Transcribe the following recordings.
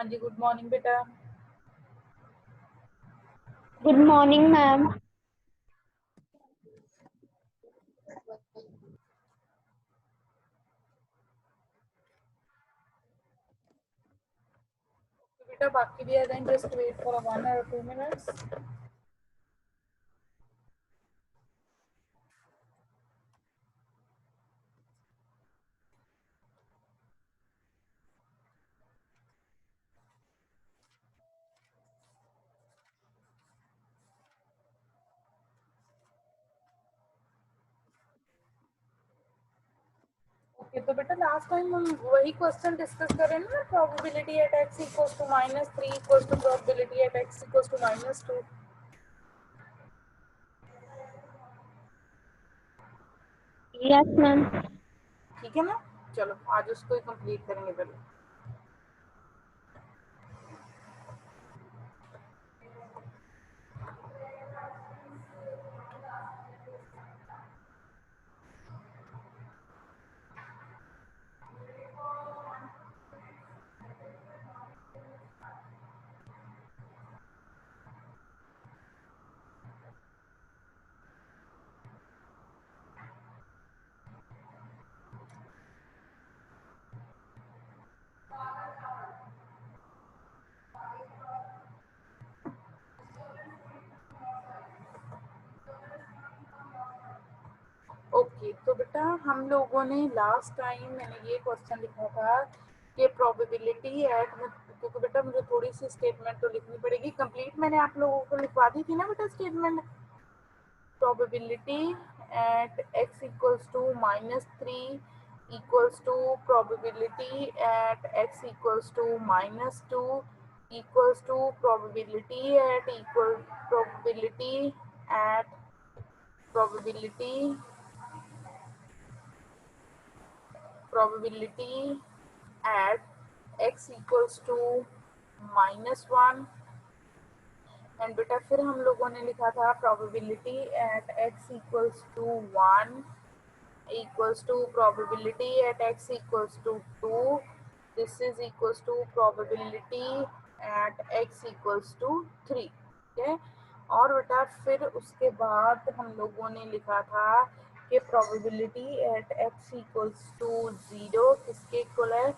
हाँ जी, good morning बेटा। Good morning ma'am. तो बेटा बाकी भी आ जाएंगे, just wait for 1 or 2 minutes। Okay, तो बेटा लास्ट टाइम हम वही क्वेश्चन डिस्कस कर रहे हैं ना, probability at x equals to -3 equals to probability at x equals to -2। Yes ma'am. ठीक है ना, चलो आज उसको ही कंप्लीट करेंगे पहले। ओके, तो बेटा हम लोगों ने लास्ट टाइम मैंने ये क्वेश्चन लिखा था कि प्रोबेबिलिटी एट, क्योंकि बेटा मुझे थोड़ी सी स्टेटमेंट तो लिखनी पड़ेगी कंप्लीट। मैंने आप लोगों को लिखवा दी थी ना बेटा statement. probability at x equals to -3 equals to probability at x equals to -2 equals to probability at probability at x equals to -1। And बेटा फिर हम लोगों ने लिखा था probability at x equals to 1 equals to probability at x equals to 2, this is equals to probability at x equals to 3। ठीक है, और बेटा फिर उसके बाद हम लोगों ने लिखा था कि probability at x equals to 0 किसके इक्वल है,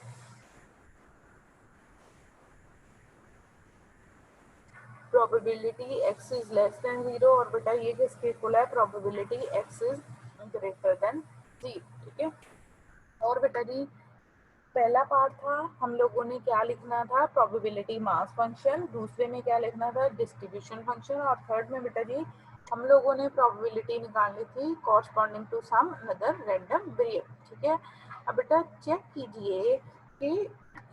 probability x is less than 0, और बेटा ये किसके इक्वल है, probability x is greater than 0। ठीक है, और बेटा जी पहला पार्ट था हम लोगों ने क्या लिखना था, प्रोबेबिलिटी मास फंक्शन, दूसरे में क्या लिखना था, डिस्ट्रीब्यूशन फंक्शन, और थर्ड में बेटा जी हम लोगों ने प्रोबेबिलिटी निकालनी थी corresponding to some another random variable. ठीक है, अब बेटा चेक कीजिए कि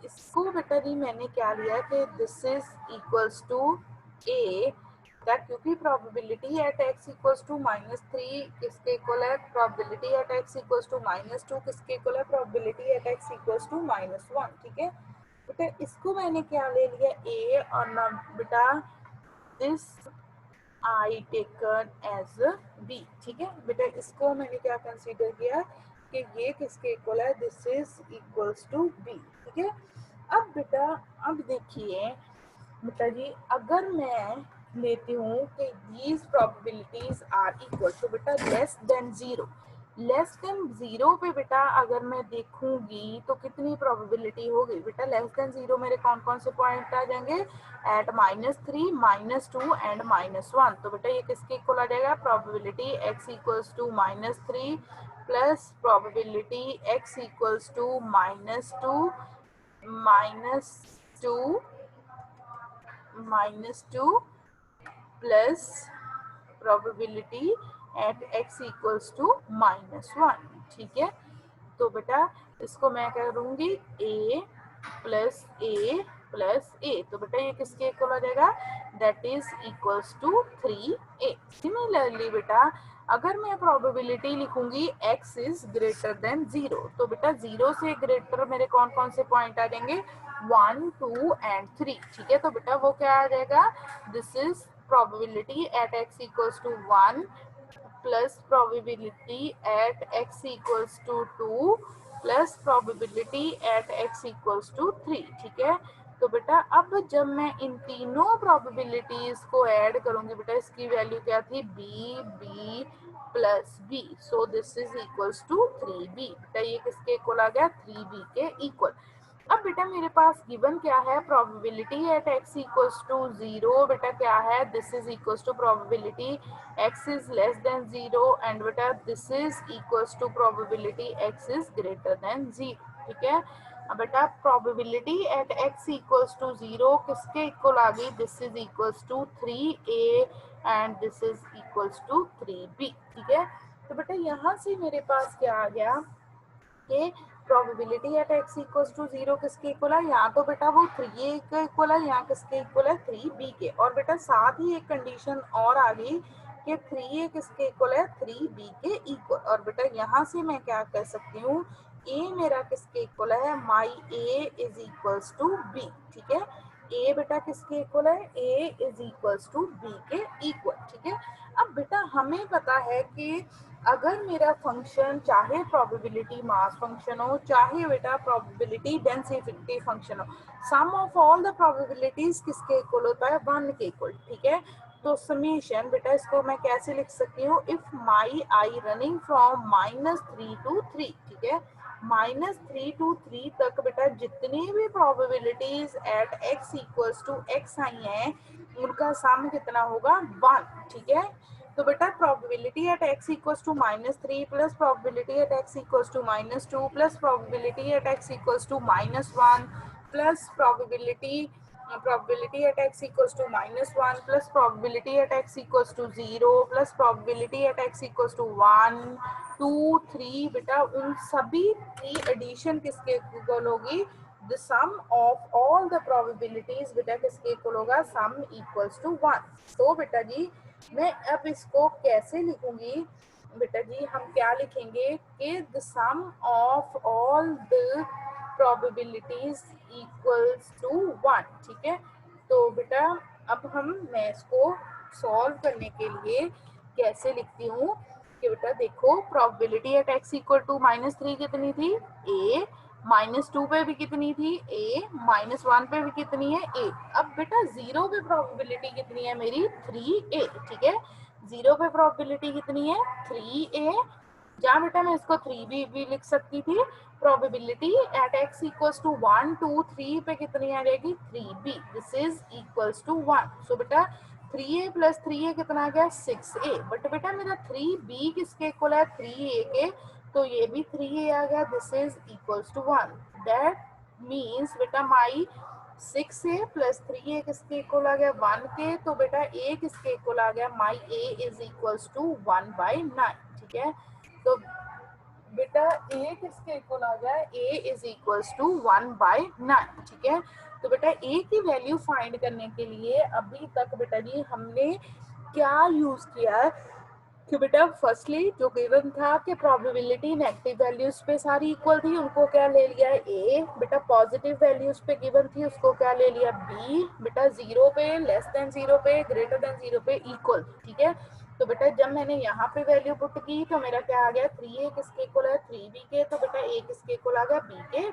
इसको बेटा जी मैंने क्या लिया कि this is equals to a, that क्योंकि probability at x equals to -3 किसके इक्वल है, probability at x equals to -2 किसके इक्वल है, probability at x equals to -1। ठीक है बेटा, इसको मैंने क्या ले लिया a, और ना बेटा this I taken as b। ठीक है बेटा, इसको मैंने क्या कंसीडर किया कि ये किसके इक्वल है, this is equals to b। ठीक है, अब बेटा अब देखिए बेटा जी अगर मैं लेती हूँ कि these probabilities are equal, तो बेटा लेस देन जीरो पे बेटा अगर मैं देखूंगी तो कितनी प्रोबेबिलिटी होगी, बेटा लेस देन जीरो मेरे कौन कौन से पॉइंट आ जाएंगे, एट -3 -2 एंड -1। तो बेटा ये किसके इक्वल आ जाएगा, probability x equals to -3 plus probability x equals to -2 plus probability at x equals to -1। ठीक है, तो बेटा इसको मैं करूंगी a plus a plus a, तो बेटा ये किसके इक्वल आ जाएगा, that is equals to 3a। Similarly बेटा अगर मैं प्रोबेबिलिटी लिखूंगी x इज ग्रेटर देन 0, तो बेटा 0 से ग्रेटर मेरे कौन कौन से पॉइंट आ जाएंगे, 1 2 एंड 3। ठीक है, तो बेटा वो क्या आ जाएगा, this is probability at x equals to 1 plus probability at x equals to 2 plus probability at x equals to 3। ठीक है, तो बेटा अब जब मैं इन तीनों प्रोबेबिलिटीज को ऐड करूंगी बेटा, इसकी वैल्यू क्या थी, b b plus b, so this is equals to 3b। बेटा ये किसके इक्वल आ गया, 3b के इक्वल। अब बेटा मेरे पास गिवन क्या है, probability at x equals to 0 बेटा क्या है, this is equals to probability x is less than 0 and बेटा this is equals to probability x is greater than 0। ठीक है, अब बेटा probability at x equals to 0 किसके इक्वल आ गई, this is equals to 3a and this is equals to 3b। ठीक है, तो बेटा यहाँ से मेरे पास क्या आ गया कि probability at x equals to 0 किसके इक्वल है, यहाँ तो बेटा वो 3a के इक्वल है, यहाँ किसके इक्वल है, 3b के। और बेटा साथ ही एक कंडीशन और आ गई कि 3a किसके इक्वल है, 3b के इक्वल। और बेटा यहाँ से मैं क्या कह सकती हूँ, a मेरा किसके इक्वल है, my a is equals to b। ठीक है, a बेटा किसके इक्वल है, a is equals to b के इक्वल। ठीक है, अब बेटा हमें पता है कि अगर मेरा फंक्शन चाहे प्रोबेबिलिटी मास फंक्शन हो, चाहे बेटा प्रोबेबिलिटी डेंसिटी फंक्शन हो, सम ऑफ ऑल द प्रोबेबिलिटीज किसके इक्वल होता है, 1 के इक्वल। ठीक है, तो समीशन बेटा इसको मैं कैसे लिख सकती हूँ, if my I running from -3 to 3। ठीक है, -3 to 3 तक बेटा जितनी भी probabilities at x equals to x आई हैं उनका सम कितना होगा, 1। ठीक है, तो बेटा probability at x equals to -3 plus probability at x equals to -2 plus probability at x equals to -1 plus probability at x equals to -1 plus probability at x equals to 0 plus probability at x equals to 1 2 3 बेटा उन सभी की addition किसके equal होगी, the sum of all the probabilities बेटा किसके equal होगा, sum equals to 1। तो बेटा जी मैं अब इसको कैसे लिखूंगी, बेटा जी हम क्या लिखेंगे कि the sum of all the probabilities equals to 1। ठीक है, तो बेटा अब मैं इसको सॉल्व करने के लिए कैसे लिखती हूँ कि बेटा देखो probability at x equal to -3 कितनी थी, a, -2 पे भी कितनी थी, a, -1 पे भी कितनी है, a। अब बेटा 0 पे प्रोबेबिलिटी कितनी है मेरी, 3a। ठीक है, 0 पे प्रोबेबिलिटी कितनी है, 3a, जहाँ बेटा मैं इसको 3b भी लिख सकती थी। Probability at x equals to 1 2 3 पे कितनी आ जाएगी, 3b, this is equals to 1। So बेटा 3a प्लस 3a कितना आ गया, 6a। बट बेटा मेरा 3b किसके इक्वल है, 3a के, तो ये भी 3a आ गया, this is equals to 1। That means बेटा माई 6a प्लस 3a किसके इक्वल आ गया, 1 के। तो बेटा a किसके इक्वल आ गया, माई a इज इक्वल्स टू 1/9। ठीक है, तो बेटा a किसके इक्वल आ गया, a इज इक्वल्स टू 1/9। ठीक है, तो बेटा a की वैल्यू फाइंड करने के लिए अभी तक बेटा जी हमने क्या यूज किया कि बेटा फर्स्टली जो गिवन था कि प्रोबेबिलिटी नेगेटिव वैल्यूज पे सारी इक्वल थी, उनको क्या ले लिया है, a। बेटा पॉजिटिव वैल्यूज पे गिवन थी, उसको क्या ले लिया, b। बेटा 0 पे, लेस देन 0 पे, ग्रेटर देन 0 पे इक्वल। ठीक है, तो बेटा जब मैंने यहाँ पे वैल्यू पुट की तो मेरा क्या आ गया, 3a किसके इक्वल है, 3b के। तो बेटा a किसके इक्वल आ गया, b के।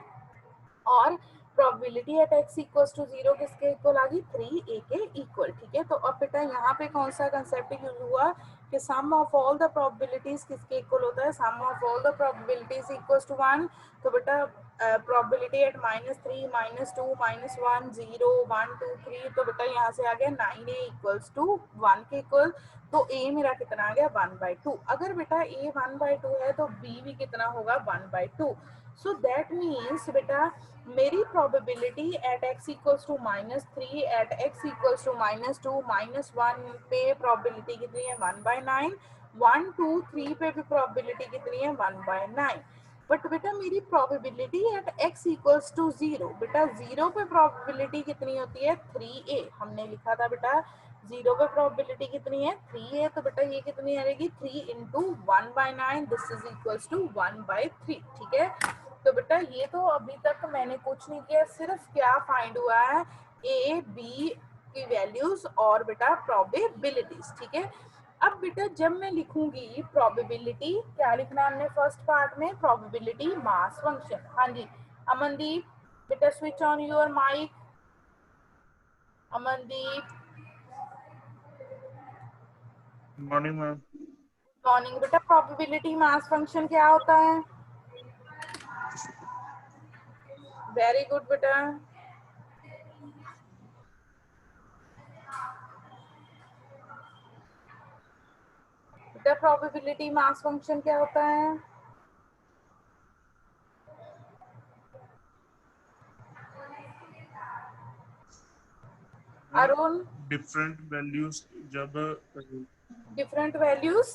और probability at x equals to 0 किसके इक्वल आ गई, 3a के इक्वल। ठीक है, तो अब बेटा यहाँ पे कौन सा कंसेप्ट यूज हुआ कि sum of all the probabilities किसके इक्वल होता है, sum of all the probabilities equals to 1। तो बेटा प्रोबेबिलिटी एट -3 -2 -1 0 1 2 3, तो बेटा यहाँ से आ गया 9a इक्वल्स टू 1 के इक्वल। तो a मेरा कितना आ गया, 1/2। अगर बेटा a 1/2 है तो b भी कितना होगा, 1/2। सो दैट मीन्स बेटा मेरी probability at x equals to -3 at x equals to -2 -1 पे प्रोबेबिलिटी कितनी है, 1/9। 1 2 3 पे भी प्रोबेबिलिटी कितनी है, 1/9। बट बेटा मेरी probability at x equals to 0, बेटा 0 पे प्रोबेबिलिटी कितनी होती है, 3a। हमने लिखा था बेटा 0 पे प्रोबेबिलिटी कितनी है, 3a। तो बेटा ये कितनी आएगी, 3 into 1/9, this is equals to 1/3। ठीक है, तो बेटा ये तो अभी तक मैंने कुछ नहीं किया, सिर्फ क्या फाइंड हुआ है, a b की वैल्यूज और बेटा प्रोबेबिलिटीज। ठीक है, अब बेटा जब मैं लिखूंगी प्रोबेबिलिटी, क्या लिखना हमने फर्स्ट पार्ट में, प्रोबेबिलिटी मास फंक्शन। हाँ जी अमनदीप, बेटा switch on your mic. Amandeep, morning ma'am. Morning बेटा। प्रोबेबिलिटी मास फंक्शन क्या होता है? वेरी गुड बेटा। बेटा प्रोबेबिलिटी मास फंक्शन क्या होता है? अरुण, डिफरेंट वैल्यूज जब डिफरेंट वैल्यूज।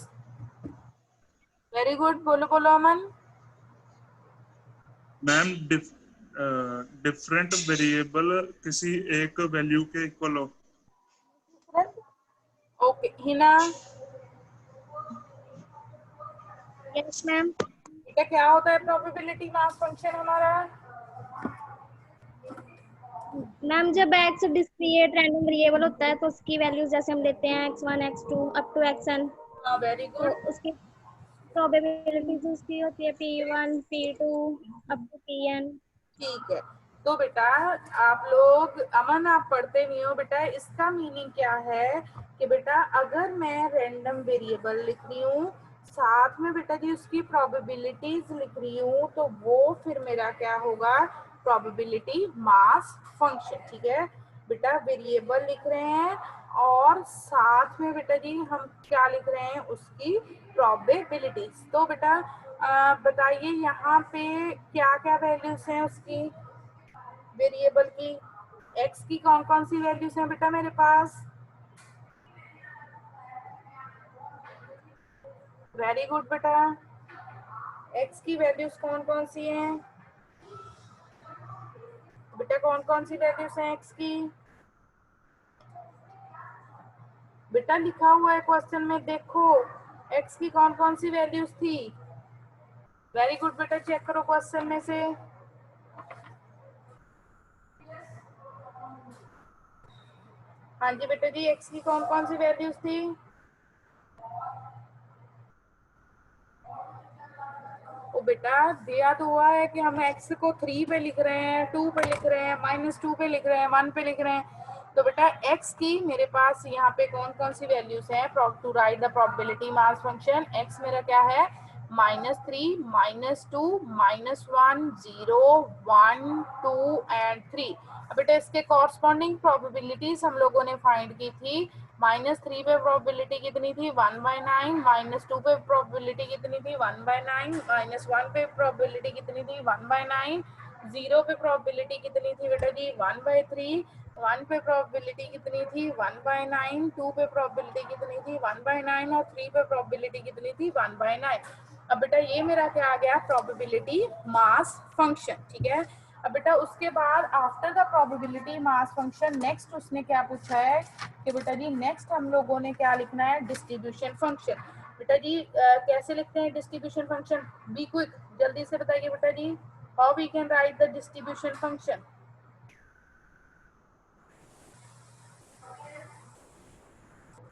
वेरी गुड, बोलो बोलो अमन। मैम डिफरेंट वेरिएबल किसी एक वैल्यू के इक्वल हो। Okay Hina, Yes, ma'am. बेटा क्या होता है प्रोबेबिलिटी मास फंक्शन हमारा? मैम जब x डिस्क्रीट रैंडम वेरिएबल होता है तो उसकी वैल्यूज जैसे हम लेते हैं x1 x2 up to xn, हाँ वेरी तो गुड। उसकी प्रोबेबिलिटीज उसकी होती है p1 p2 up to pn। ठीक है, तो बेटा आप लोग, अमन आप पढ़ते नहीं हो बेटा, इसका मीनिंग क्या है कि बेटा अगर मैं रैंडम वेरिएबल लिख रही हूँ साथ में बेटा जी उसकी प्रोबेबिलिटीज लिख रही हूँ तो वो फिर मेरा क्या होगा? Probability mass function. ठीक है बेटा, वेरिएबल लिख रहे हैं और साथ में बेटा जी हम क्या लिख रहे हैं? उसकी प्रोबेबिलिटीज। तो बेटा बताइए यहाँ पे क्या क्या वैल्यूज हैं उसकी, वेरिएबल की? एक्स की कौन कौन सी वैल्यूज हैं बेटा मेरे पास? वेरी गुड बेटा, एक्स की वैल्यूज कौन कौन सी हैं बेटा? कौन कौन सी वैल्यूज हैं एक्स की? बेटा लिखा हुआ है क्वेश्चन में, देखो एक्स की कौन कौन सी वैल्यूज थी। वेरी गुड बेटा, चेक करो क्वेश्चन में से। हाँ जी बेटा जी, एक्स की कौन कौन सी वैल्यूज थी? तो बेटा दिया तो हुआ है कि हम x को 3 पे लिख रहे हैं, 2 पे लिख रहे हैं, -2 पे लिख रहे हैं, 1 पे लिख रहे हैं। तो बेटा x की मेरे पास यहाँ पे कौन कौन सी वैल्यूज हैं to write the probability mass function? x मेरा क्या है? -3, -2, -1, 0, 1, 2 एंड 3। अब बेटा इसके कॉरस्पॉन्डिंग प्रोबेबिलिटीज हम लोगों ने फाइंड की थी। -3 पे प्रोबेबिलिटी कितनी थी? 1/9। -2 पे प्रोबेबिलिटी कितनी थी? 1/9। -1 पे प्रोबेबिलिटी कितनी थी? 1/9। 0 पे प्रोबेबिलिटी कितनी थी बेटा जी? 1/3। 1 पे प्रोबेबिलिटी कितनी थी? 1/9। 2 पे प्रोबेबिलिटी कितनी थी? 1/9 और 3 पे प्रोबेबिलिटी कितनी थी? 1/9। अब बेटा ये मेरा क्या आ गया? Probability mass function. ठीक है, अब बेटा उसके बाद after the probability mass function next उसने क्या पूछा है कि बेटा जी नेक्स्ट हम लोगों ने क्या लिखना है? Distribution function. बेटा जी कैसे लिखते हैं डिस्ट्रीब्यूशन फंक्शन? बी क्विक, जल्दी से बताइए बेटा जी, how we can write the distribution function?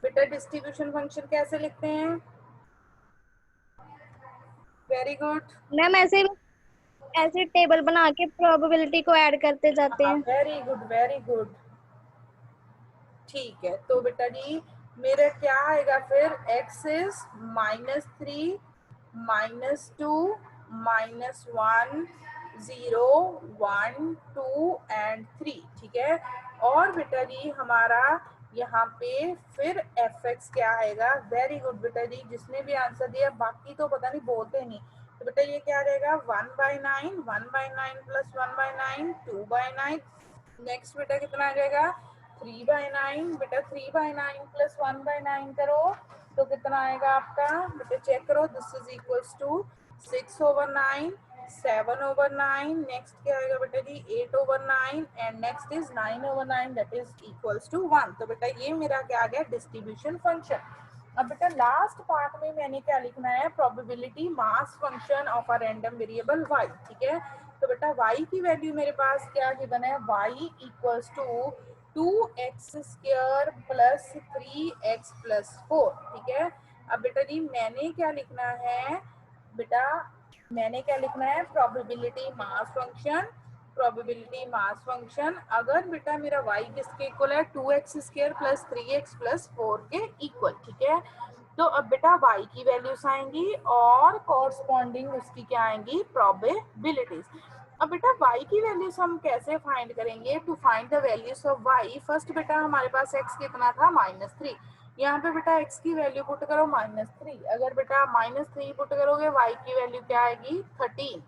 बेटा डिस्ट्रीब्यूशन फंक्शन कैसे लिखते हैं? वेरी गुड, मैम ऐसे टेबल बना के प्रोबेबिलिटी को ऐड करते जाते हाँ हैं। Very good very good. ठीक है, तो बेटा जी मेरा क्या आएगा फिर? x is -3, -2, -1, 0, 1, 2 and 3। ठीक है, और बेटा जी हमारा यहाँ पे फिर fx क्या आएगा? वेरी गुड बेटा जी, जिसने भी आंसर दिया, बाकी तो पता नहीं बोलते नहीं। तो बेटा ये क्या रहेगा? 1/9, 1/9 प्लस 1/9, 2/9। नेक्स्ट बेटा कितना आ जाएगा? 3/9। बेटा 3/9 प्लस 1/9 करो तो कितना आएगा आपका? बेटा चेक करो, this is equals to 6/9, 7/9। Next क्या आएगा बेटा जी? 8/9 and next is 9/9, that is equals to 1। तो बेटा ये मेरा क्या आ गया? Distribution function. अब बेटा लास्ट पार्ट में मैंने क्या लिखना है? Probability mass function of a random variable y। ठीक है, तो बेटा y की वैल्यू मेरे पास क्या गिवन है? y equals to 2x² plus 3x plus 4। ठीक है, अब बेटा जी मैंने क्या लिखना है? बेटा मैंने क्या लिखना है? Probability mass function probability mass function अगर बेटा मेरा y किसके इक्वल है 2x² प्लस 3x प्लस 4 के इक्वल, ठीक है। तो अब बेटा y की वैल्यूज आएंगी और कॉरस्पॉन्डिंग उसकी क्या आएंगी, प्रोबेबिलिटीज। अब बेटा y की वैल्यूज हम कैसे फाइंड करेंगे, to find the values of y first बेटा हमारे पास x कितना था -3, यहाँ पे बेटा x की वैल्यू पुट करो -3, अगर बेटा -3 पुट करोगे y की वैल्यू क्या आएगी 13।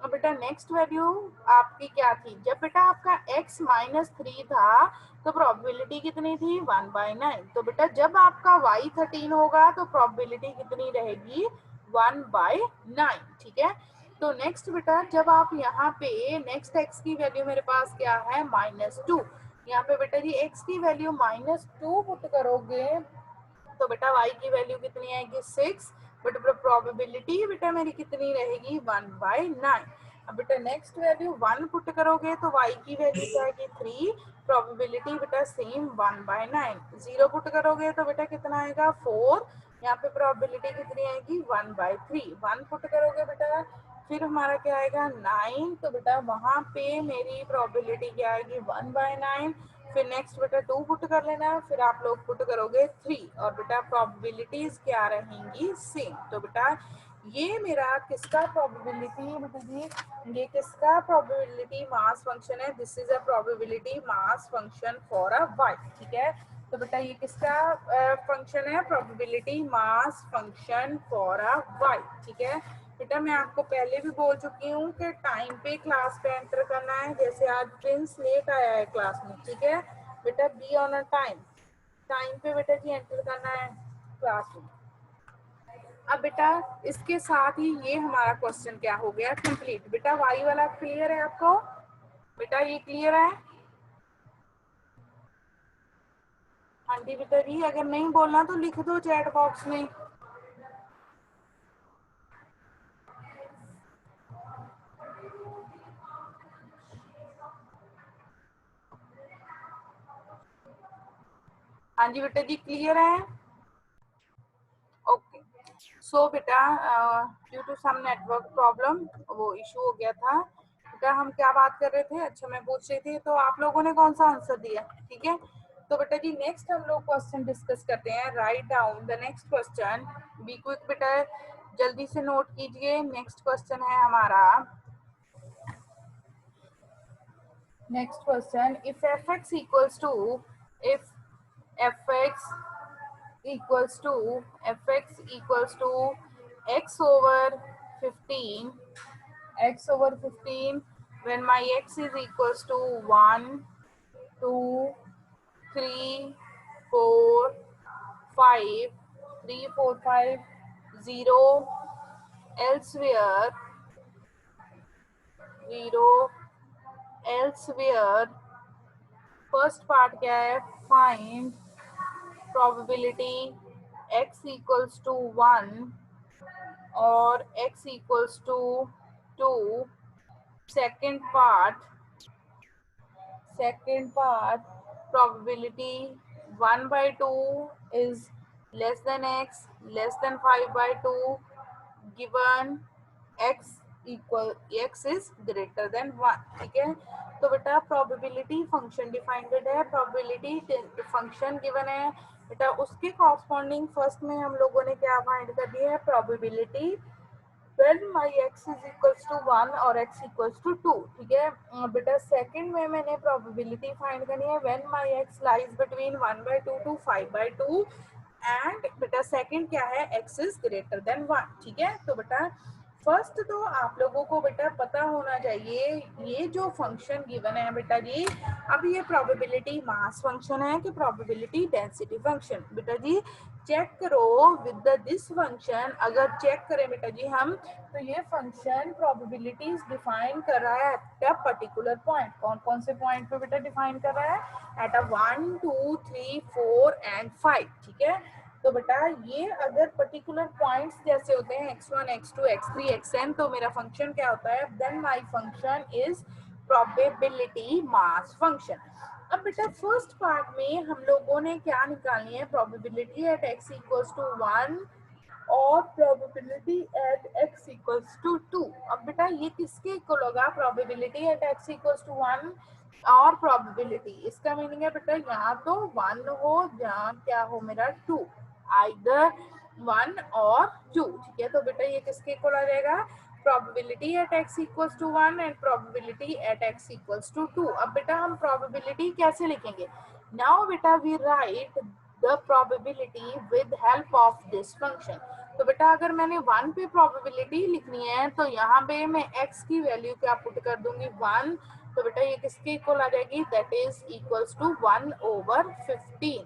अब बेटा नेक्स्ट वैल्यू आपकी क्या थी, जब बेटा आपका x -3 था तो प्रोबेबिलिटी कितनी थी 1/9, तो बेटा जब आपका y 13 होगा तो प्रोबेबिलिटी कितनी रहेगी 1/9, ठीक है। तो नेक्स्ट बेटा जब आप यहाँ पे नेक्स्ट x की वैल्यू मेरे पास क्या है -2, यहाँ पे बेटा जी x की वैल्यू -2 पुट करोगे तो बेटा y की वैल्यू कितनी आएगी 6, बट प्रोबेबिलिटी बेटा मेरी कितनी रहेगी 1/9। अब बेटा नेक्स्ट वैल्यू 1 पुट करोगे तो y की वैल्यू क्या आएगी 3, प्रोबेबिलिटी बेटा सेम 1/9। 0 पुट करोगे तो बेटा कितना आएगा 4, यहाँ पे प्रोबेबिलिटी कितनी आएगी 1/3। 1 पुट करोगे बेटा फिर हमारा क्या आएगा 9, तो बेटा वहां पे मेरी प्रोबेबिलिटी क्या आएगी 1/9। फिर नेक्स्ट बेटा 2 पुट कर लेना, फिर आप लोग पुट करोगे 3 और बेटा प्रोबेबिलिटीज क्या रहेंगी सेम। तो बेटा ये मेरा किसका प्रोबेबिलिटी बेटा जी, ये किसका प्रोबेबिलिटी मास फंक्शन है, this is a probability mass function for a y, ठीक है। तो बेटा ये किसका फंक्शन है, probability mass function for a y, ठीक है। बेटा मैं आपको पहले भी बोल चुकी हूँ कि टाइम पे क्लास पे एंटर करना है, जैसे आज प्रिंस लेट आया है क्लास में, ठीक है बेटा, be on a time, time पे बेटा जी एंटर करना है क्लास में। अब बेटा इसके साथ ही ये हमारा क्वेश्चन क्या हो गया कंप्लीट। बेटा वाई वाला क्लियर है आपको, बेटा ये क्लियर है, हाँ जी बेटा जी, अगर नहीं बोलना तो लिख दो चैट बॉक्स में। हाँ जी बेटा जी क्लियर है, ओके। सो बेटा due to some network problem वो इशू हो गया था। बेटा हम क्या बात कर रहे थे, अच्छा मैं पूछ रही थी तो आप लोगों ने कौन सा आंसर दिया, ठीक है। तो बेटा जी नेक्स्ट हम लोग क्वेश्चन डिस्कस करते हैं, write down the next question, be quick बेटा, जल्दी से नोट कीजिए। नेक्स्ट क्वेश्चन है हमारा, next question, if f x equals to, if fx equals to x over 15, x over 15 when my x is equals to 1 2 3 4 5 3 4 5 0 elsewhere 0 elsewhere first part क्या है, find probability x equals to 1 और x equals to 2। second part probability 1/2 is less than x less than 5/2 given x is greater than 1, ठीक है। तो बेटा probability function defined है, probability function given है बेटा, उसके कॉरस्पॉन्डिंग फर्स्ट में हम लोगों ने क्या फाइंड कर दिया है, probability when my x is equals to 1 और x equals to 2, ठीक है। बेटा सेकंड में मैंने प्रोबेबिलिटी फाइंड करनी है when my x lies between 1/2 to 5/2 and बेटा सेकंड क्या है, x is greater than 1, ठीक है। तो बेटा फर्स्ट तो आप लोगों को बेटा पता होना चाहिए ये जो फंक्शन गिवन है बेटा जी, अब ये प्रोबेबिलिटी मास फंक्शन है कि प्रोबेबिलिटी डेंसिटी फंक्शन, बेटा जी चेक करो विद दिस फंक्शन। अगर चेक करें बेटा जी हम, तो ये फंक्शन प्रोबेबिलिटीज डिफाइन कर रहा है एट अ पर्टिकुलर पॉइंट, कौन कौन से पॉइंट पे बेटा डिफाइन कर रहा है, एट अ 1 2 3 4 एंड 5, ठीक है। तो बेटा ये अगर पर्टिकुलर पॉइंट्स जैसे होते हैं x1 x2 x3 xn, तो मेरा फंक्शन क्या होता है, then my function is probability mass function. अब बेटा फर्स्ट पार्ट में हम लोगों ने क्या निकालनी है, probability at x equals to 1 और probability at x equals to 2। अब बेटा ये किसके इक्वल होगा, probability at x equals to 1 और प्रोबेबिलिटी, इसका मीनिंग है बेटा यहाँ तो 1 हो जहाँ क्या हो मेरा 2, आइदर 1 और 2, ठीक है। तो बेटा ये किसके इक्वल आ जाएगा, probability at x equals to 1 and probability at x equals to 2। अब बेटा हम प्रोबेबिलिटी कैसे लिखेंगे, नाउ बेटा we write the probability with help of this function. तो बेटा अगर मैंने 1 पे प्रोबेबिलिटी लिखनी है तो यहाँ पे मैं x की वैल्यू क्या पुट कर दूंगी 1, तो बेटा ये किसके इक्वल आ जाएगी, दैट इज इक्वल्स टू 1/15।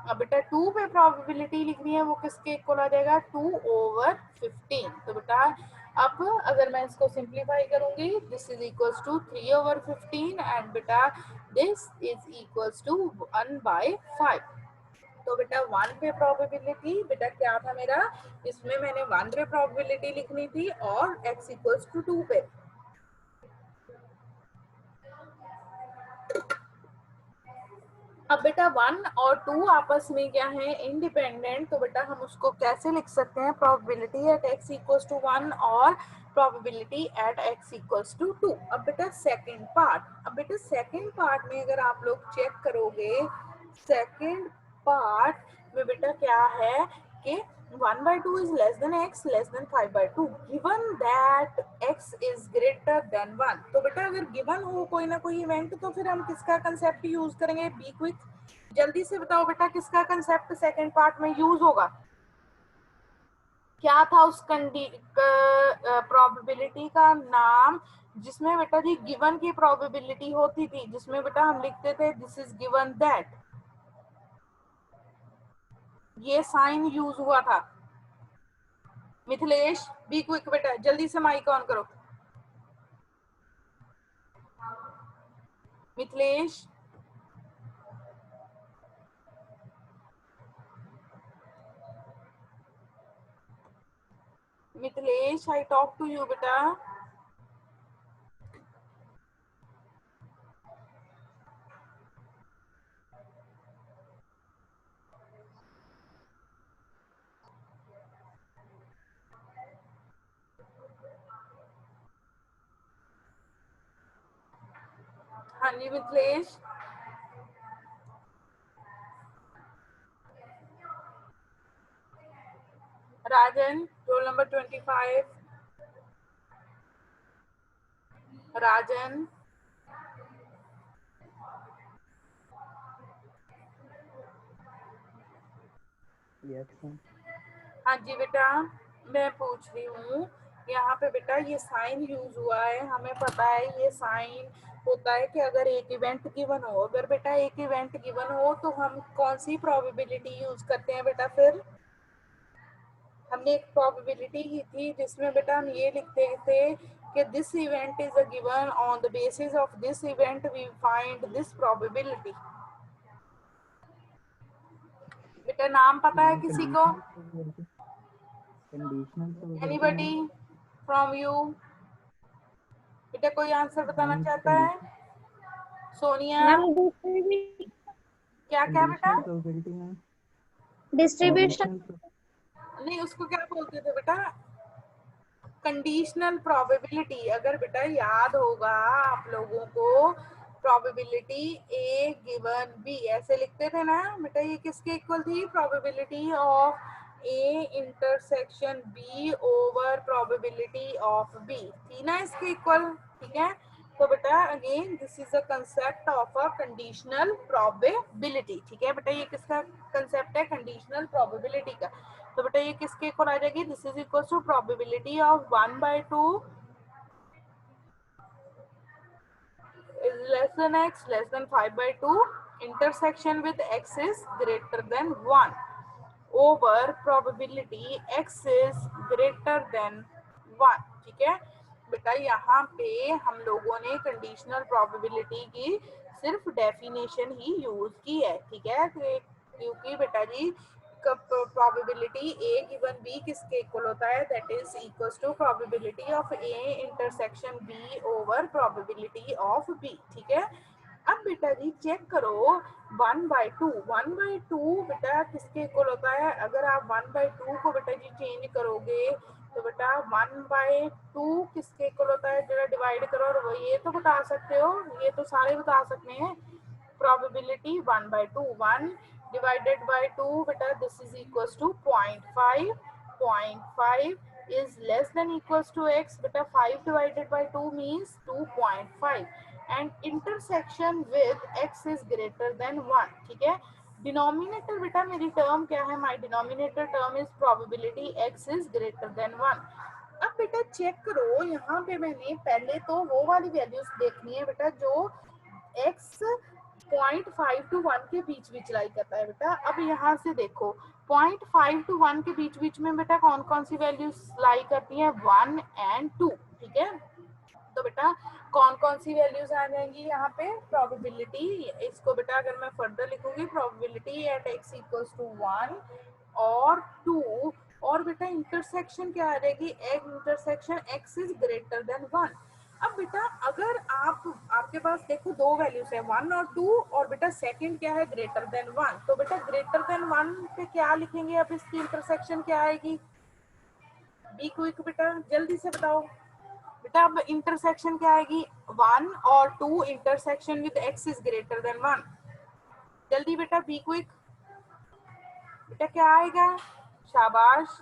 अब बेटा 2 पे प्रोबेबिलिटी लिखनी है, वो किसके इक्वल आ जाएगा 2/15। तो बेटा अब अगर मैं इसको सिंप्लीफाई करूंगी, this is equals to 3/15 and बेटा दिस इज इक्वल्स टू 1/5। तो बेटा 1 पे प्रोबेबिलिटी बेटा क्या था मेरा, इसमें मैंने 1 पे प्रोबेबिलिटी लिखनी थी और x इक्वल्स टू 2 पे। अब बेटा 1 और 2 आपस में क्या है, इंडिपेंडेंट, तो बेटा हम उसको कैसे लिख सकते हैं, probability at x equals to 1 और probability at x equals to 2। अब बेटा सेकंड पार्ट, अब बेटा सेकंड पार्ट में अगर आप लोग चेक करोगे, सेकंड पार्ट में बेटा क्या है कि 1/2 is less than x less than 5/2 given that x is greater than 1। तो बेटा अगर गिवन हो कोई ना कोई इवेंट तो फिर हम किसका कंसेप्ट यूज करेंगे, बी क्विक, जल्दी से बताओ बेटा किसका कंसेप्ट सेकंड पार्ट में यूज होगा, क्या था उस प्रोबेबिलिटी का नाम जिसमें बेटा जी गिवन की प्रोबेबिलिटी होती थी, जिसमें बेटा हम लिखते थे दिस इज गिवन दैट, ये साइन यूज हुआ था। मिथिलेश बी क्विक बेटा, जल्दी से माइक ऑन करो। Mithilesh Mithilesh I talk to you बेटा। हाँ जी मिथिलेश, राजन रोल नंबर 25, राजन हाँ जी बेटा, मैं पूछ रही हूँ यहाँ पे बेटा ये साइन यूज हुआ है, हमें पता है ये साइन होता है कि अगर एक इवेंट गिवन हो, अगर बेटा एक इवेंट गिवन हो तो हम कौन सी प्रोबेबिलिटी यूज करते हैं बेटा, फिर हमने एक प्रोबेबिलिटी की थी जिसमें बेटा हम ये लिखते थे कि this event is a given, on the basis of this event we find this probability. बेटा नाम पता है किसी को, एनीबॉडी फ्रॉम यू, बेटा कोई आंसर बताना चाहता है, सोनिया मैम क्या क्या बेटा, डिस्ट्रीब्यूशन, नहीं उसको क्या बोलते थे बेटा, कंडीशनल प्रोबेबिलिटी। अगर बेटा याद होगा आप लोगों को, प्रोबेबिलिटी ए गिवन बी ऐसे लिखते थे ना बेटा, ये किसके इक्वल थी, probability of A intersection B over probability of B, थी ना इसके इक्वल, ठीक है। तो बेटा again this is a concept of a conditional probability, ठीक है बेटा, ये किसका कंसेप्ट है, कंडीशनल प्रोबेबिलिटी का। तो बेटा ये किसके इक्वल आ जाएगी, this is equal to probability of 1/2 is less than x less than 5/2 intersection with x is greater than 1 over probability x is greater than 1, ठीक है बेटा। यहाँ पे हम लोगों ने कंडीशनल प्रोबेबिलिटी की सिर्फ डेफिनेशन ही यूज की है, ठीक है, क्योंकि बेटा जी प्रोबेबिलिटी ए गिवन बी किसके इक्वल होता है, that is equals to probability of A intersection B over probability of B, ठीक है। अब बेटा जी चेक करो 1/2, 1/2 बेटा किसके इक्वल होता है, अगर आप 1/2 को बेटा जी चेंज करोगे तो बेटा 1/2 किसके इक्वल होता है, जरा डिवाइड करो और वो ये तो बता सकते हो, ये तो सारे बता सकते हैं। प्रोबेबिलिटी 1/2, 1 divided by 2 बेटा this is equals to 0.5, 0.5 is less than equals to x बेटा 5 divided by 2 means 2.5 and intersection with x is greater than 1। ठीक है, डिनोमिनेटर बेटा मेरी टर्म क्या है, my denominator term is probability x is greater than 1। अब बेटा check करो, यहाँ पे मैंने पहले तो वो वाली वैल्यूज देखनी है बेटा जो x 0.5 to 1 के बीच बीच लाई करता है बेटा। अब यहाँ से देखो 0.5 to 1 के बीच बीच में बेटा कौन कौन सी वैल्यूज लाई करती हैं, 1 and 2। ठीक है, तो बेटा कौन कौन सी वैल्यूज आ जाएंगी यहाँ पे, प्रोबेबिलिटी, इसको बेटा अगर मैं फर्दर लिखूंगी probability at x equals to 1 और 2, और बेटा इंटरसेक्शन क्या आ जाएगी, intersection x is greater than 1। अब बेटा अगर आपके पास देखो दो वैल्यूज है 1 और 2, और बेटा सेकंड क्या है, ग्रेटर देन 1, तो बेटा ग्रेटर देन 1 पे क्या लिखेंगे, अब इसकी इंटरसेक्शन क्या आएगी, बी क्विक बेटा जल्दी से बताओ बेटा। अब इंटरसेक्शन क्या आएगी, 1 और 2 intersection with x is greater than 1, जल्दी बेटा बी क्विक बेटा क्या आएगा, शाबाश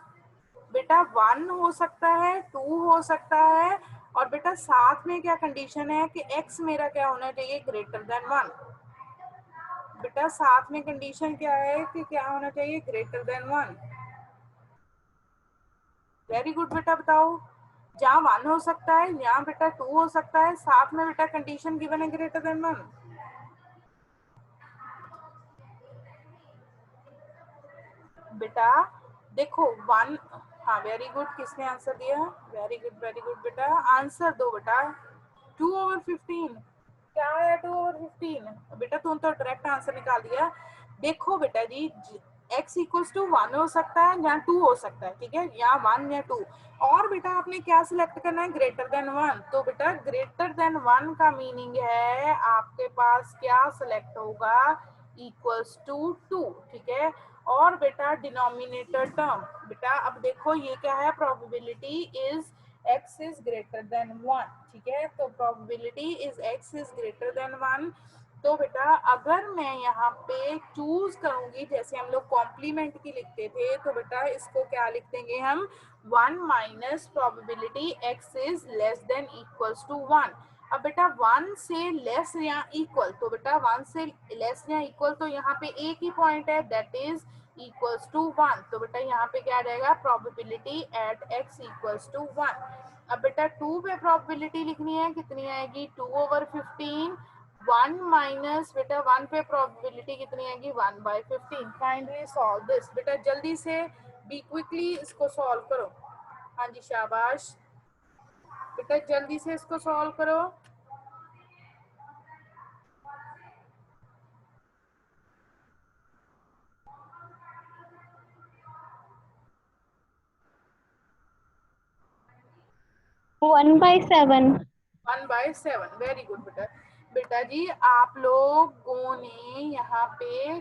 बेटा 1 हो सकता है, 2 हो सकता है, और बेटा साथ में क्या कंडीशन है कि x मेरा क्या होना चाहिए, ग्रेटर देन 1। बेटा साथ में कंडीशन क्या है कि क्या होना चाहिए, ग्रेटर देन 1। वेरी गुड बेटा बताओ, जहाँ 1 हो सकता है यहाँ बेटा 2 हो सकता है, साथ में बेटा कंडीशन गिवन है ग्रेटर देन 1। बेटा देखो 1, हाँ वेरी गुड, किसने आंसर दिया, वेरी गुड बेटा, आंसर दो बेटा। 2/15 क्या है, 2/15 बेटा तुम तो डायरेक्ट आंसर निकाल दिया। देखो बेटा जी x इक्वल्स टू 1 हो सकता है या 2 हो सकता है, ठीक है, या 1 या 2, और बेटा आपने क्या सिलेक्ट करना है, ग्रेटर देन 1। तो बेटा ग्रेटर देन 1 का मीनिंग है आपके पास क्या सिलेक्ट होगा, इक्वल्स टू 2। ठीक है, और बेटा डिनोमिनेटर टर्म, बेटा अब देखो ये क्या है, probability is x is greater than 1। ठीक है, तो probability is x is greater than 1। तो बेटा अगर मैं यहाँ पे चूज करूंगी, जैसे हम लोग कॉम्प्लीमेंट की लिखते थे, तो बेटा इसको क्या लिख देंगे हम, 1 minus probability x is less than equals to 1। अब बेटा 1 से लेस या इक्वल, तो बेटा 1 से लेस या इक्वल, तो यहाँ पे एक ही पॉइंट है दैट इज इक्वल्स टू 1। तो बेटा यहाँ पे क्या रहेगा, probability at x equals to 1। अब बेटा 2 पे प्रोबेबिलिटी लिखनी है, कितनी आएगी, 2/15। 1 माइनस बेटा 1 पे प्रोबेबिलिटी कितनी आएगी, 1/15। काइंडली सॉल्व दिस बेटा, जल्दी से बी क्विकली इसको सॉल्व करो। हाँ जी शाबाश बेटा, जल्दी से इसको सॉल्व करो। One by seven 1/7 very good बेटा। बेटा जी आप लोगों ने यहाँ पे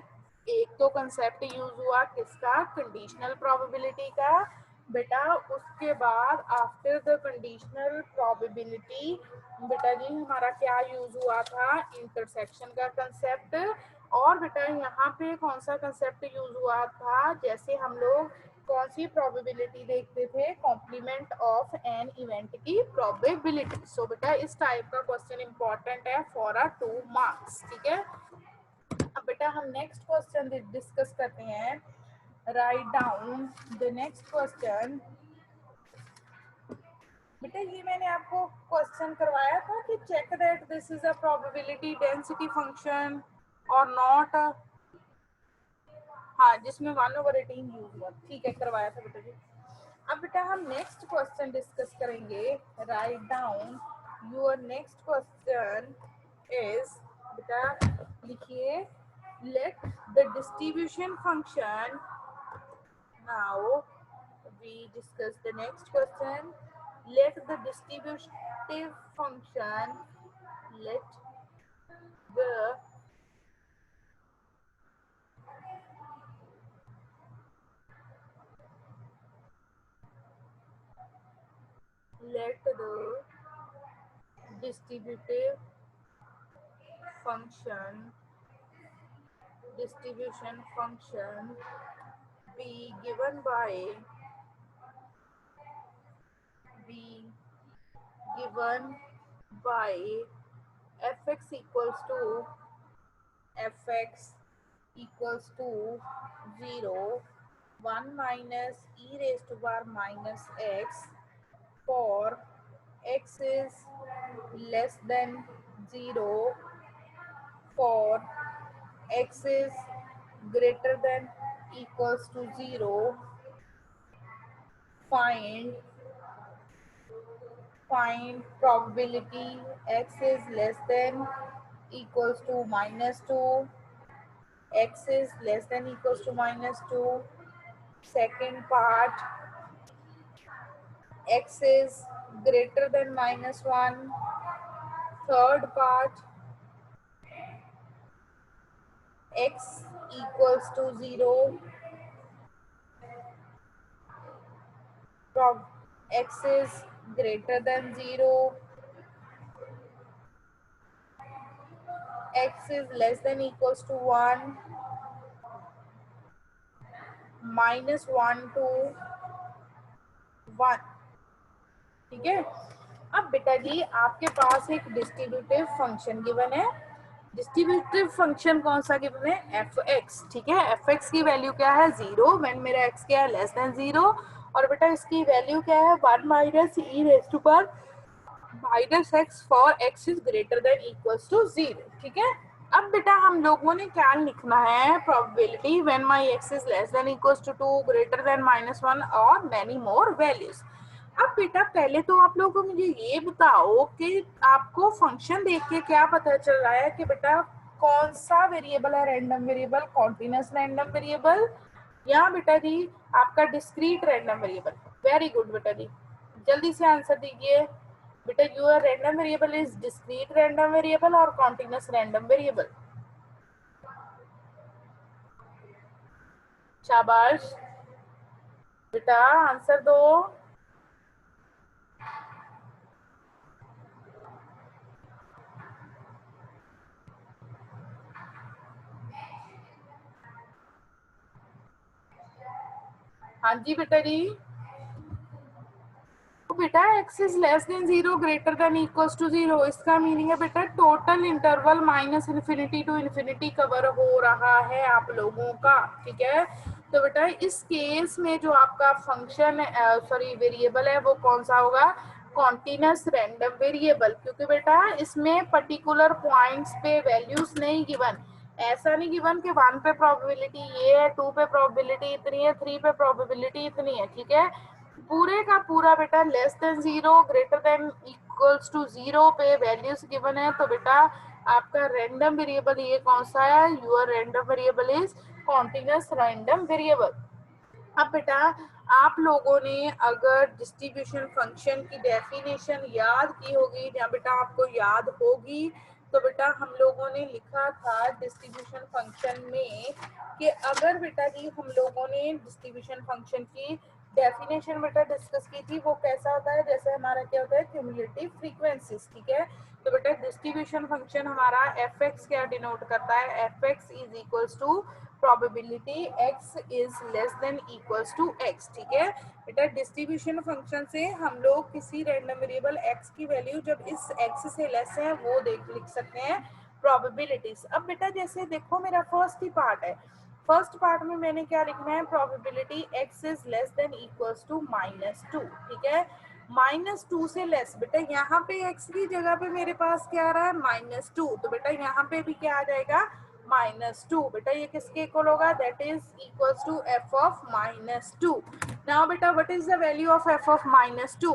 एक तो कंसेप्ट यूज हुआ किसका, कंडीशनल प्रोबेबिलिटी का बेटा, उसके बाद आफ्टर द कंडीशनल प्रोबेबिलिटी बेटा जी हमारा क्या यूज हुआ था, इंटरसेक्शन का कंसेप्ट, और बेटा यहाँ पे कौन सा कंसेप्ट यूज हुआ था, जैसे हम लोग कौन सी प्रोबेबिलिटी देखते थे, कॉम्प्लीमेंट ऑफ एन इवेंट की प्रोबेबिलिटी। सो बेटा इस टाइप का क्वेश्चन इंपॉर्टेंट है फॉर 2 मार्क्स। ठीक है, अब बेटा हम नेक्स्ट क्वेश्चन डिस्कस करते हैं। Write down the next question. बेटा ये मैंने आपको क्वेश्चन करवाया था कि check that this is a probability density function और नॉट, हाँ जिसमें 1/18 यूज हुआ, ठीक है करवाया था बेटा जी। अब बेटा हम नेक्स्ट क्वेश्चन डिस्कस करेंगे। Write down your next question is, बेटा लिखिए, let the distribution function, now we discuss the next question, let the distributive function, let the let the distributive distribution function be given by fx equals to 0, 1 minus e raised to power minus x for x is less than 0, for x is greater than equals to 0, find probability x is less than equals to minus 2, x is less than equals to minus 2. Second part, x is greater than minus 1. Third part, x equals to 0, x is greater than 0, x is less than equals to 1, minus 1 to 1. ठीक है। अब बेटा जी आपके पास एक distributive function given है। Distributive function कौन सा given है? F x. ठीक है, एफ एक्स की वैल्यू क्या है? 0 व्हेन मेरा एक्स क्या है? Less than 0। और बेटा इसकी वैल्यू क्या है? 1 minus e raise to power minus x for x is greater than equals to 0। ठीक है। अब बेटा हम लोगों ने क्या लिखना है? Probability when my x is less than equals to 2, greater than -1 और मेनी मोर वैल्यूज। अब बेटा पहले तो आप लोगों को मुझे ये बताओ कि आपको फंक्शन देख के क्या पता चल रहा है कि बेटा कौन सा वेरिएबल है? Random variable, continuous random variable, या बेटा जी आपका discrete random variable? Very good बेटा जी, जल्दी से आंसर दीजिए बेटा। Your random variable is discrete random variable और कॉन्टिन्यूअस रैंडम वेरिएबल? शाबाश बेटा, आंसर दो। हाँ जी बेटा जी। तो बेटा x is less than 0, greater than equals to 0, इसका मीनिंग है बेटा total interval minus infinity to infinity cover हो रहा है आप लोगों का। ठीक है। तो बेटा इस केस में जो आपका फंक्शन सॉरी वेरिएबल है वो कौन सा होगा? कॉन्टिन्यूअस रैंडम वेरिएबल, क्योंकि बेटा इसमें पर्टिकुलर पॉइंट्स पे वैल्यूज नहीं गिवन। ऐसा नहीं गिवन कि 1 पे प्रोबेबिलिटी ये है, 2 पे प्रोबेबिलिटी इतनी है, 3 पे प्रोबेबिलिटी इतनी है। ठीक है। पूरे का पूरा बेटा less than 0, greater than equals to 0 पे वैल्यूज गिवन है। तो बेटा आपका रैंडम वेरिएबल ये कौन सा है? Your random variable is continuous random variable. अब बेटा आप लोगों ने अगर डिस्ट्रीब्यूशन फंक्शन की डेफिनेशन याद की होगी, या बेटा आपको याद होगी, तो बेटा हम लोगों ने लिखा था डिस्ट्रीब्यूशन फंक्शन में कि अगर बेटा जी हम लोगों ने डिस्ट्रीब्यूशन फंक्शन की डेफिनेशन बेटा डिस्कस की थी, वो कैसा होता है? जैसे हमारा क्या होता है? Cumulative frequencies. ठीक है। तो बेटा डिस्ट्रीब्यूशन फंक्शन हमारा एफ एक्स क्या डिनोट करता है? F x is equals to probability x is less than equals to x। ठीक है बेटा, डिस्ट्रीब्यूशन फंक्शन से हम लोग किसी रैंडम वेरिएबल x की वैल्यू जब इस x से लेस है वो लिख सकते हैं प्रोबेबिलिटीज। अब बेटा जैसे देखो मेरा फर्स्ट ही पार्ट है, फर्स्ट पार्ट में मैंने क्या लिखना है? Probability x is less than equals to -2। ठीक है। -2 से लेस, बेटा यहाँ पे x की जगह पे मेरे पास क्या आ रहा है? -2। तो बेटा यहाँ पे भी क्या आ जाएगा? -2। बेटा ये किसके इक्वल होगा? That is equals to f of -2। Now बेटा what is the value of f of -2?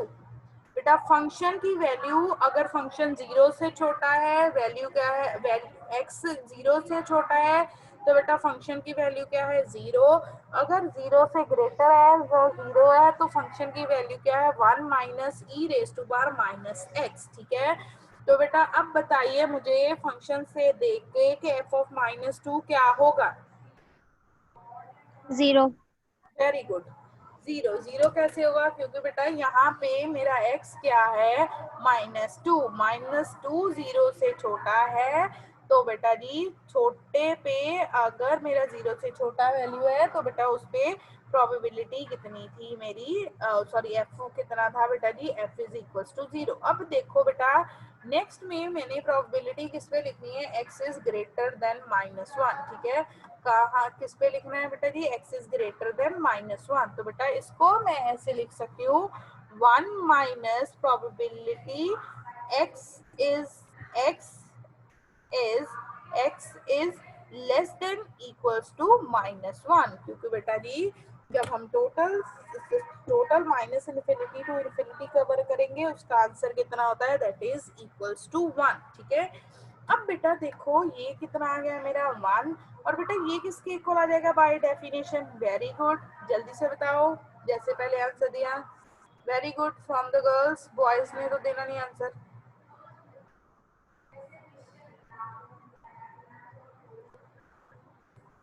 बेटा फंक्शन की वैल्यू, अगर फंक्शन 0 से छोटा है, वैल्यू क्या है? x 0 से छोटा है, तो बेटा फंक्शन की वैल्यू क्या है? 0। अगर 0 से ग्रेटर है, 0 है, तो फंक्शन की वैल्यू क्या है? 1 minus e raise to power minus x. ठीक है। तो बेटा अब बताइए मुझे फंक्शन से देख के कि f ऑफ -2 क्या होगा? 0। Very good, zero. जीरो कैसे होगा? क्योंकि बेटा यहाँ पे मेरा x क्या है? -2। -2 जीरो से छोटा है, तो बेटा जी छोटे पे अगर मेरा जीरो से छोटा वैल्यू है तो बेटा उस पे प्रोबेबिलिटी कितनी थी मेरी, सॉरी एफ कितना था बेटा जी? f is equal to 0। अब देखो बेटा नेक्स्ट में मैंने प्रोबेबिलिटी किस पे लिखनी है? x is greater than -1। ठीक है, कहाँ किस पे लिखना है बेटा जी? x is greater than -1। तो बेटा इसको मैं ऐसे लिख सकती हूँ 1 minus probability x is less than equals to -1। क्योंकि बेटा जी जब हम total minus infinity to infinity cover करेंगे उसका आंसर कितना होता है? That is equals to 1। ठीक है, अब बेटा देखो ये कितना आ गया मेरा 1, और बेटा ये किसके इक्वल आ जाएगा बाय डेफिनेशन? वेरी गुड, जल्दी से बताओ, जैसे पहले आंसर दिया। Very good from the girls, boys ने तो देना नहीं आंसर।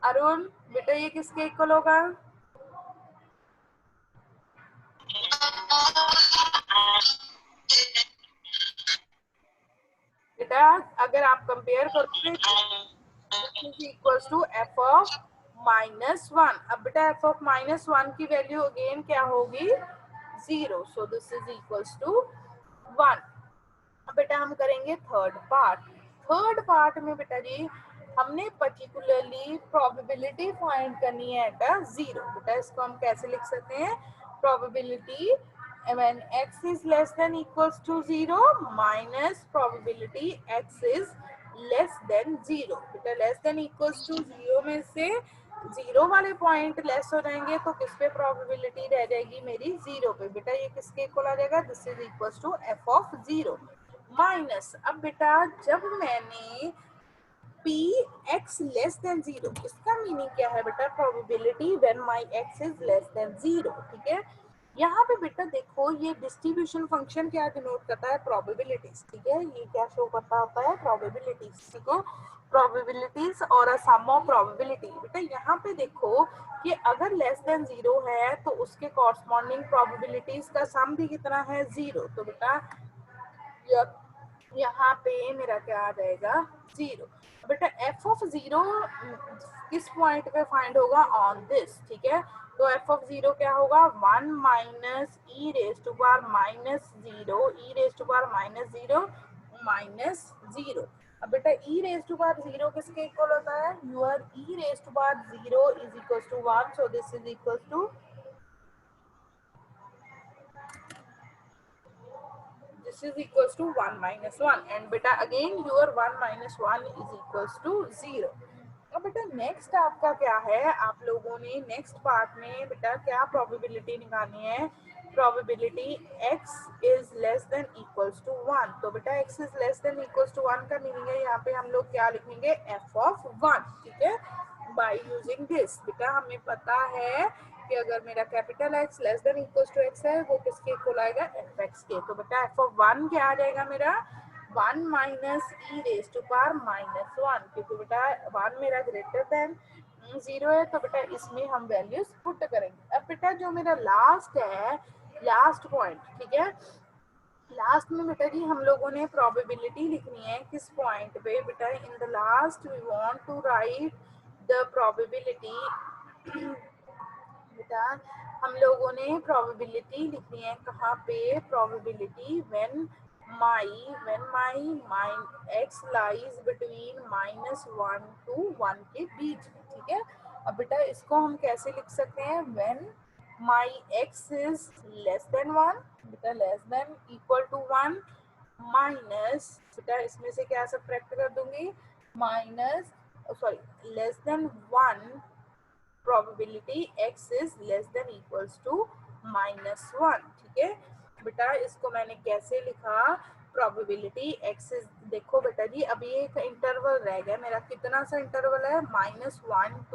अरुण बेटा ये किसके इक्वल होगा? बेटा अगर आप कंपेयर करोगे इक्वल्स टू f ऑफ -1। अब बेटा f ऑफ -1 की वैल्यू अगेन क्या होगी? 0। So this is equals to 1। अब बेटा हम करेंगे थर्ड पार्ट। थर्ड पार्ट में बेटा जी हमने पर्टिकुलरली प्रोबेबिलिटी फाइंड करनी है एट 0। बेटा इसको हम कैसे लिख सकते हैं? Probability when x is less than equals to 0 minus probability x is less than 0। बेटा लेस देन इक्वल्स टू 0 में से 0 वाले पॉइंट लेस हो जाएंगे तो किस पे प्रोबेबिलिटी रह जाएगी मेरी? 0 पे। बेटा ये किसके इक्वल आ जाएगा? This is equals to f of 0 minus. अब बेटा जब मैंने p x लेस देन 0, इसका मीनिंग क्या है बेटा? Probability when my x is less than 0। ठीक है, यहाँ पे बेटा देखो ये डिस्ट्रीब्यूशन फंक्शन क्या डिनोट करता है? प्रोबेबिलिटीज। ठीक है, ये क्या शो करता होता है? प्रोबेबिलिटीज। ठीक है, प्रोबेबिलिटीज और अ सम ऑफ प्रोबेबिलिटी। बेटा यहाँ पे देखो कि अगर लेस देन 0 है तो उसके कॉरस्पॉन्डिंग प्रोबेबिलिटीज का सम भी कितना है? 0। तो बेटा यहाँ पे मेरा क्या आ जाएगा? 0। बेटा f ऑफ 0 किस पॉइंट पे फाइंड होगा? On this. ठीक है, तो f ऑफ 0 क्या होगा? 1 minus e raise to power -0, e raise to power -0 -0। अब बेटा ई रेज टू पावर 0 किसके इक्वल होता है? Your e raise to power 0 is equal to 1। So this is equal to this is equals to 1 minus 1, and beta again your 1 minus 1 is equals to 0। अब बेटा next आपका क्या है? आप लोगों ने नेक्स्ट पार्ट में बेटा क्या प्रोबेबिलिटी निकालनी है? Probability x is less than equals to 1। तो बेटा x is less than equals to 1 का मीनिंग है यहाँ पे हम लोग क्या लिखेंगे? f of 1। ठीक है, बाय यूजिंग दिस। बेटा हमें पता है कि अगर मेरा capital X less than equals to x है वो किसके इक्वल आएगा? fx के। तो बेटा f ऑफ 1 क्या आ जाएगा मेरा? 1 minus e raise to power -1। क्योंकि बेटा 1 मेरा ग्रेटर देन 0 है तो बेटा इसमें हम वैल्यूज पुट करेंगे। अब बेटा जो मेरा लास्ट है, लास्ट पॉइंट, ठीक है, लास्ट में बेटा जी हम लोगों ने प्रोबेबिलिटी लिखनी है किस पॉइंट पे? बेटा in the last we want to write the probability. बेटा हम लोगों ने प्रोबेबिलिटी लिखनी है कहाँ पे? Probability when my x lies between -1 to 1 के बीच में। ठीक है, अब बेटा इसको हम कैसे लिख सकते हैं? When my x is less than 1, बेटा less than equal to 1 minus, बेटा इसमें से क्या सब्ट्रैक्ट कर दूंगी? Minus sorry less than 1 probability x is less than equals to -1। ठीक है, बेटा इसको मैंने कैसे लिखा? प्रोबेबिलिटी x इज, देखो बेटा जी अभी एक इंटरवल रह गया मेरा, कितना सा इंटरवल है? -1